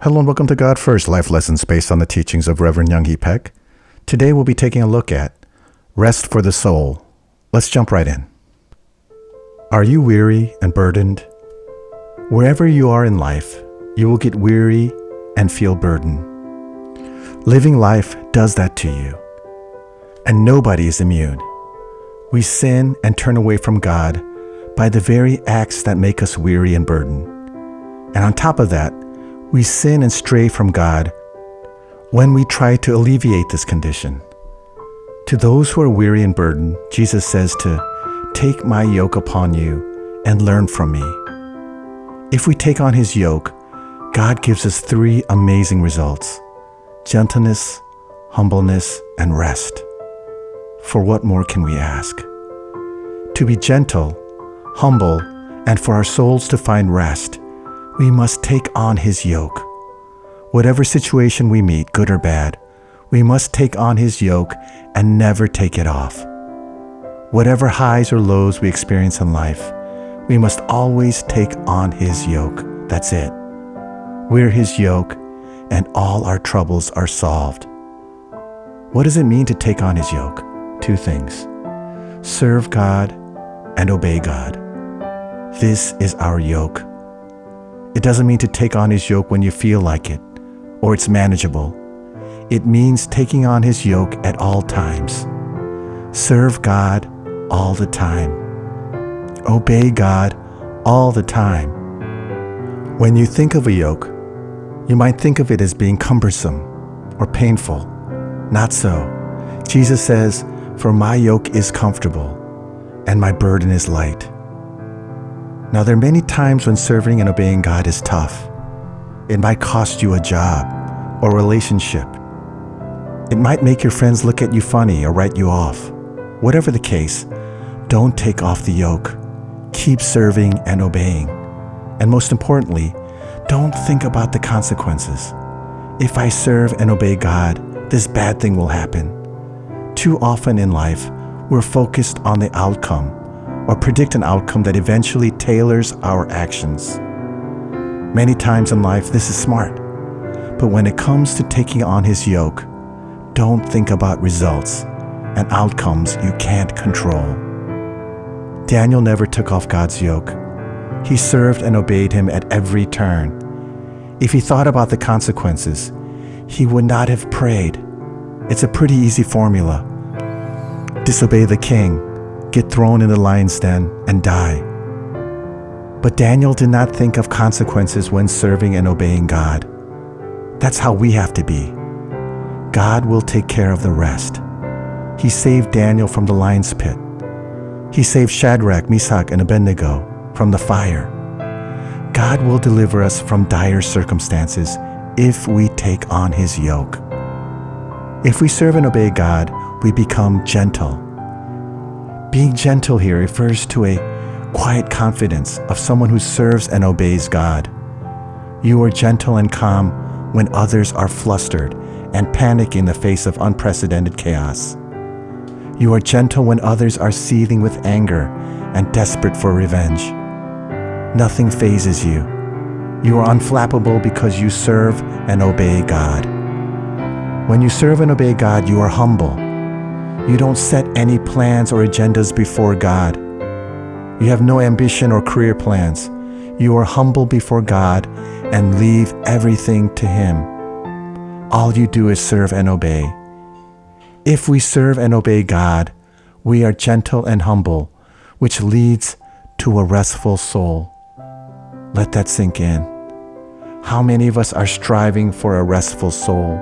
Hello and welcome to God First, life lessons based on the teachings of Reverend Young Hee Peck. Today we'll be taking a look at rest for the soul. Let's jump right in. Are you weary and burdened? Wherever you are in life, you will get weary and feel burdened. Living life does that to you. And nobody is immune. We sin and turn away from God by the very acts that make us weary and burdened. And on top of that, we sin and stray from God when we try to alleviate this condition. To those who are weary and burdened, Jesus says to take my yoke upon you and learn from me. If we take on his yoke, God gives us three amazing results: gentleness, humbleness, and rest. For what more can we ask? To be gentle, humble, and for our souls to find rest, we must take on his yoke. Whatever situation we meet, good or bad, we must take on his yoke and never take it off. Whatever highs or lows we experience in life, we must always take on his yoke. That's it. We're his yoke, and all our troubles are solved. What does it mean to take on his yoke? Two things: serve God and obey God. This is our yoke. It doesn't mean to take on his yoke when you feel like it, or it's manageable. It means taking on his yoke at all times. Serve God all the time. Obey God all the time. When you think of a yoke, you might think of it as being cumbersome or painful. Not so. Jesus says, "For my yoke is comfortable and my burden is light." Now, there are many times when serving and obeying God is tough. It might cost you a job or relationship. It might make your friends look at you funny or write you off. Whatever the case, don't take off the yoke. Keep serving and obeying. And most importantly, don't think about the consequences. If I serve and obey God, this bad thing will happen. Too often in life, we're focused on the outcome, or predict an outcome that eventually tailors our actions. Many times in life, this is smart. But when it comes to taking on his yoke, don't think about results and outcomes you can't control. Daniel never took off God's yoke. He served and obeyed him at every turn. If he thought about the consequences, he would not have prayed. It's a pretty easy formula. Disobey the king, get thrown in the lion's den, and die. But Daniel did not think of consequences when serving and obeying God. That's how we have to be. God will take care of the rest. He saved Daniel from the lion's pit. He saved Shadrach, Meshach, and Abednego from the fire. God will deliver us from dire circumstances if we take on his yoke. If we serve and obey God, we become gentle. Being gentle here refers to a quiet confidence of someone who serves and obeys God. You are gentle and calm when others are flustered and panic in the face of unprecedented chaos. You are gentle when others are seething with anger and desperate for revenge. Nothing phases you. You are unflappable because you serve and obey God. When you serve and obey God, you are humble. You don't set any plans or agendas before God. You have no ambition or career plans. You are humble before God and leave everything to him. All you do is serve and obey. If we serve and obey God, we are gentle and humble, which leads to a restful soul. Let that sink in. How many of us are striving for a restful soul?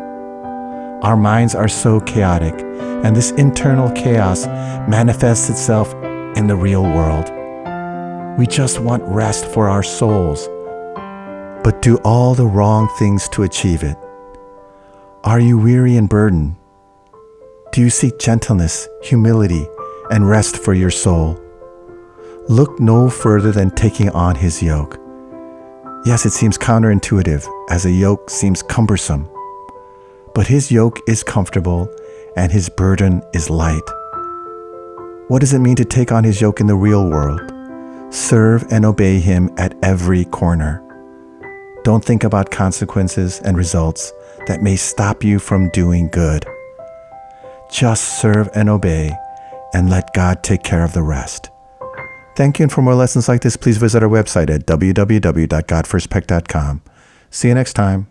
Our minds are so chaotic, and this internal chaos manifests itself in the real world. We just want rest for our souls, but do all the wrong things to achieve it. Are you weary and burdened? Do you seek gentleness, humility, and rest for your soul? Look no further than taking on his yoke. Yes, it seems counterintuitive, as a yoke seems cumbersome. But his yoke is comfortable and his burden is light. What does it mean to take on his yoke in the real world? Serve and obey him at every corner. Don't think about consequences and results that may stop you from doing good. Just serve and obey and let God take care of the rest. Thank you, and for more lessons like this, please visit our website at www.godfirstpec.com. See you next time.